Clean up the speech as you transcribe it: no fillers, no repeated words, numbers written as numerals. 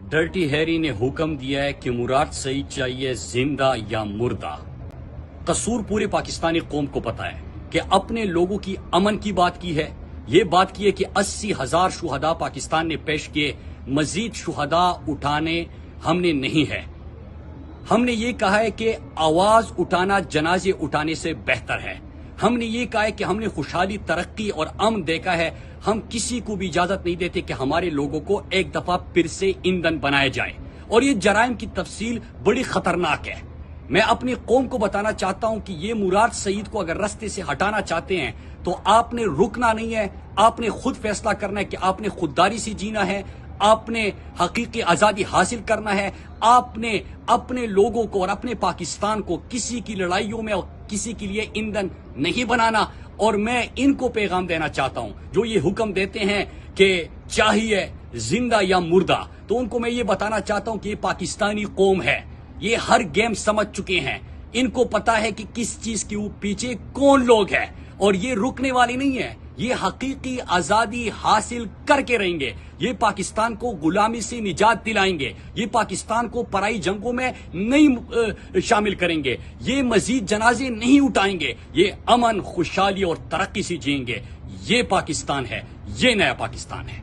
Dirty Harry نے حکم دیا ہے کہ مراد سعید چاہیے زندہ یا مردہ۔ قصور پورے پاکستانی قوم کو پتا ہے کہ اپنے لوگوں کی امن کی بات کی ہے، یہ بات کی ہے کہ 80,000 شہداء پاکستان نے پیش کیے، مزید شہداء اٹھانے ہم نے نہیں ہے۔ ہم نے یہ کہا ہے کہ آواز اٹھانا جنازے اٹھانے سے بہتر ہے۔ ہم نے یہ کہا ہے کہ ہم نے خوشحالی، ترقی اور امن دیکھا ہے، ہم کسی کو بھی اجازت نہیں دیتے کہ ہمارے لوگوں کو ایک دفعہ پھر سے ایندھن بنایا جائے، اور یہ جرائم کی تفصیل بڑی خطرناک ہے۔ میں اپنی قوم کو بتانا چاہتا ہوں کہ یہ مراد سعید کو اگر رستے سے ہٹانا چاہتے ہیں تو آپ نے رکنا نہیں ہے، آپ نے خود فیصلہ کرنا ہے کہ آپ نے خودداری سے جینا ہے، آپ نے حقیقی آزادی حاصل کرنا ہے، آپ نے اپنے لوگوں کو اور اپنے پاکستان کو کسی کی لڑائیوں میں اور کسی کے لیے ایندھن نہیں بنانا۔ اور میں ان کو پیغام دینا چاہتا ہوں جو یہ حکم دیتے ہیں کہ چاہیے زندہ یا مردہ، تو ان کو میں یہ بتانا چاہتا ہوں کہ یہ پاکستانی قوم ہے، یہ ہر گیم سمجھ چکے ہیں، ان کو پتا ہے کہ کس چیز کے پیچھے کون لوگ ہیں، اور یہ رکنے والی نہیں ہے، یہ حقیقی آزادی حاصل کر کے رہیں گے، یہ پاکستان کو غلامی سے نجات دلائیں گے، یہ پاکستان کو پرائی جنگوں میں نہیں شامل کریں گے، یہ مزید جنازے نہیں اٹھائیں گے، یہ امن، خوشحالی اور ترقی سے جئیں گے۔ یہ پاکستان ہے، یہ نیا پاکستان ہے۔